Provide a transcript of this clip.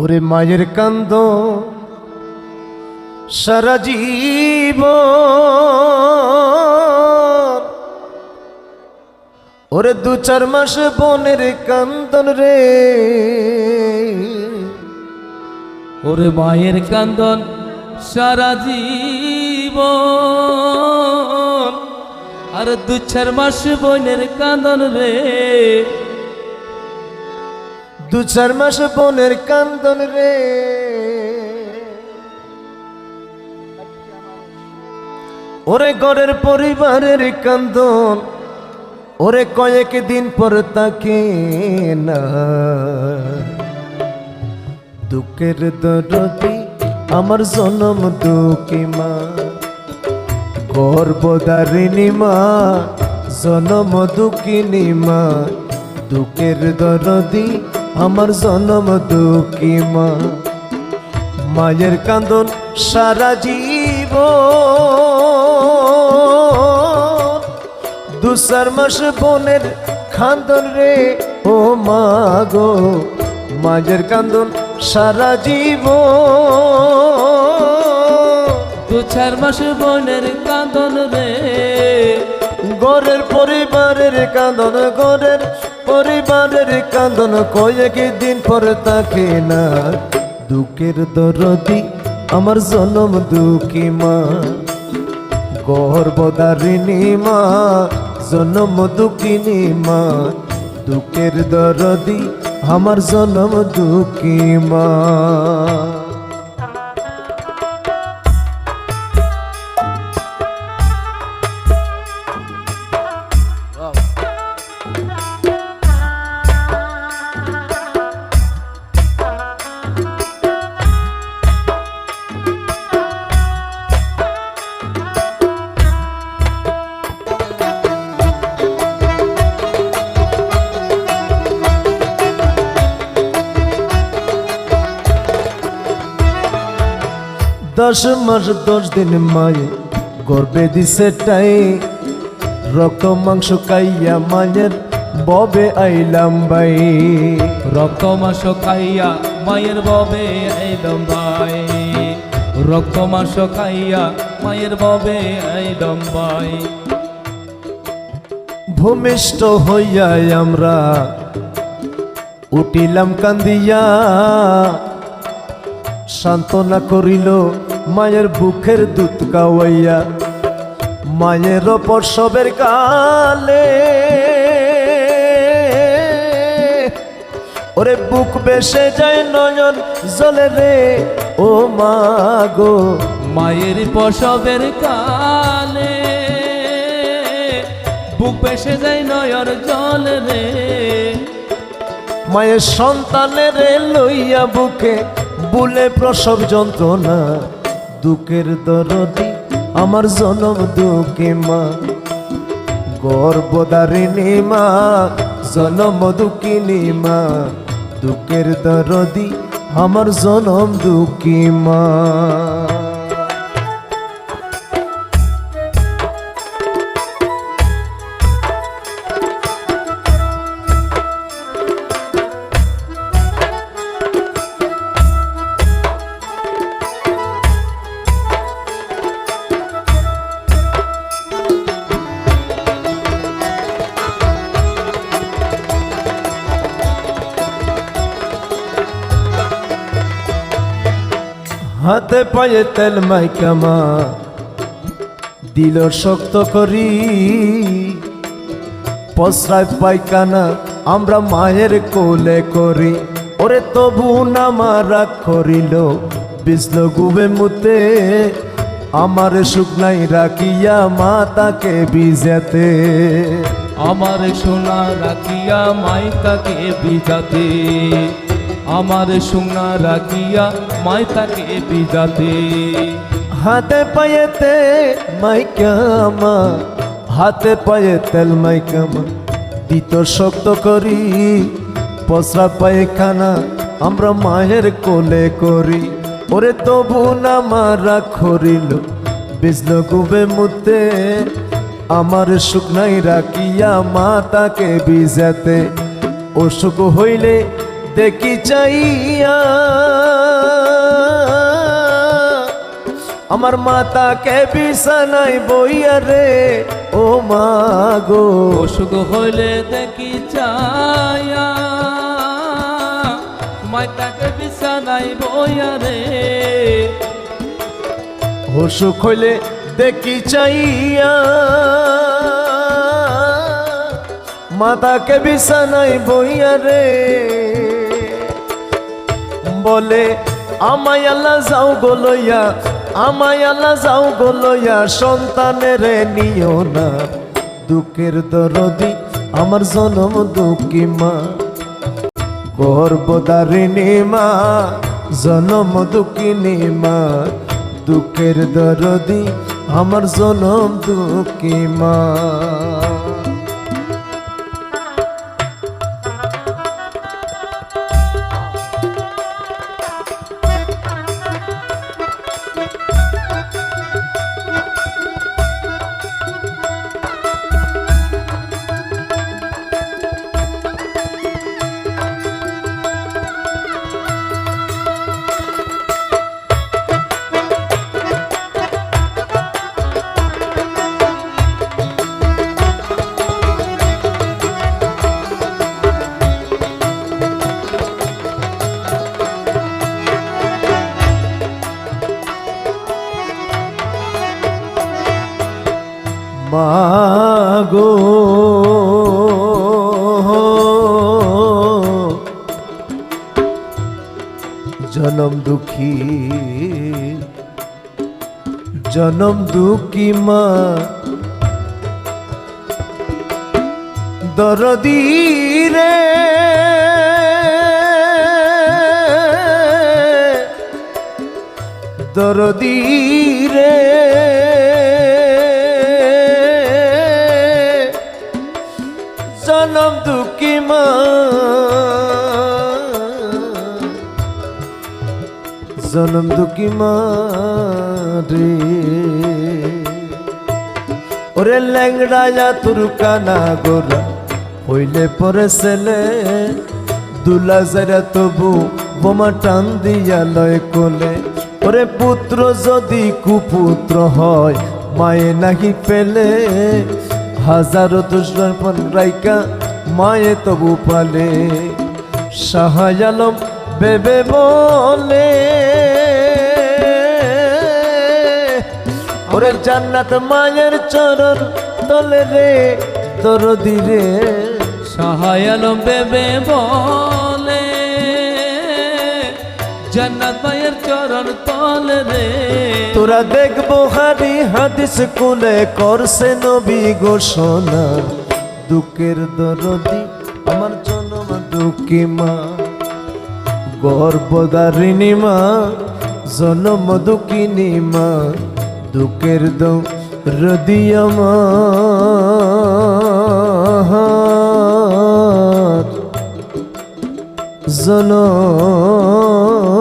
ওরে মায়ের কান্দ সারা জীবন, ওরে 2-4 মাস বনের কান্দন রে। ওরে মায়ের কান্দন সারা জীবন, আর 2-4 মাস বোনের কান্দন রে। 2-4 মাস বনের কান্দন রে। ওরে ঘরের পরিবারের কান্দন, ওরে কয়েক দিন পর তাকে না। দুঃখের দরদি আমার জনম দুঃখী মা, গর্ভধারিণী মা, জনম দুঃখিনী মা। দুঃখের দরদি আমার জনম দুঃখী মা। মায়ের কান্দন সারা জীবন, 2-4 মাস বনের কান্দন রে। ও মা গো, মায়ের কান্দন সারা জীবন, 2-4 মাস বোনের কান্দন রে। ঘরের পরিবারের কান্দন, ঘরের পরিবারের কান্দন কয়েক দিন পর তাকে না। দুঃখের দরদি আমার জনম দুঃখী মা, গর্ভধারিণী মা, জনম দুঃখিনী মা। দুঃখের দরদি আমার জনম দুঃখী মা। দশ মাস 10 দিন মায়ে গর্বে দিছে টাই, রক্ত মাংস খাইয়া মায়ের ববে আইলাম ভাই। রক্ত মাংস খাইয়া মায়ের ববে আইলাম ভাই, রক্ত মাংস খাইয়া মায়ের ববে আইলাম ভাই। ভূমিষ্ঠ হইয়া আমরা উঠিলাম কান্দিয়া, সান্ত্বনা করিল মায়ের বুকের দুধ খাওয়াইয়া। মায়ের প্রসবের কালে ওরে বুক বেসে যায় নয়ন জলে রে। ও মা গো, মায়ের প্রসবের কালে বুক বেসে যায় নয়ন জল রে। মায়ের সন্তানের লইয়া বুকে বুলে প্রসব যন্ত্রণা। দুঃখের দরদি আমার জনম দুঃখী মা, গর্ভধারিণী মা, জনম দুঃখিনী মা। দুঃখের দরদি আমার জনম দুঃখী মা। হাতে পায়ে তেল মাইকা মা দিল শক্ত করি। প্রস্রাব পায়খানা আমরা মায়ের কোলে করি। ওরে তবু না মা রাগ করিল, বিজল গুবে মুতে আমার শুকনাই রাখিয়া মা তাকে বিজাতে। আমার সোনা রাখিয়া মাই তাকে বিজাতে, আমার সোনা রাখিয়া মাই তাকে বিজাতে। হাতে পায়েতে মাইকা মা, হাতে পায়ে তেল মাইকা মা দিত শক্ত করি। প্রস্রাব পায়খানা আমরা মায়ের কোলে করি। ওরে তবু না মা রাগ করিল, বিজল গুবে মুতে আমার শুকনাই রাখিয়া মা তাকে বিজাতে। অসুখ হইলে দেখি চাইয়া আমার মাতাকে বিছানায় বইয়া রে ও মা গো অসুখ হইলে দেখি চায়া মাতাকে বিছানাই বইয়া রে অসুখ হইলে দেখি চাইয়া মাতাকে বিছানায় বইয়া রে বলে আমায় আল্লাহ যাও গো লইয়া আমায় আল্লাহ যাও গো লইয়া সন্তানের নিও না দুঃখের দরদি আমার জনম দুঃখী মা গর্ভধারিণী মা জনম দুঃখিনী মা দুঃখের দরদি আমার জনম দুঃখী মা মাগো জনম দুঃখী মা দরদি রে দরদি রে জনম দুঃখী মা জনম দুঃখী মা রে ওরে ল্যাংড়ায়া তোর কানা গোরা হইলে পরে ছেলে দুলা যারা তবু বোমা টান দিয়া লয় কোলে ওরে পুত্র যদি কুপুত্র হয় মায়ে নাকি পেলে হাজারো দুশ্মন পন রাইকা মায়ে তবু পালে শাহ আলম বেবে বলে ওরে জান্নাত মায়ের চরণ তলে রে দরদি রে শাহ আলম বেবে বলে জান্নাত মায়ের চরণ তলে রে তোরা দেখবো হারি হাদিস কুলে করছে নবী ঘোষণা দুঃখের দরদি আমার জনম দুঃখী মা গর্ভধারিণী মা জনম দুঃখিনী মা দুঃখের দরদি আমার জনম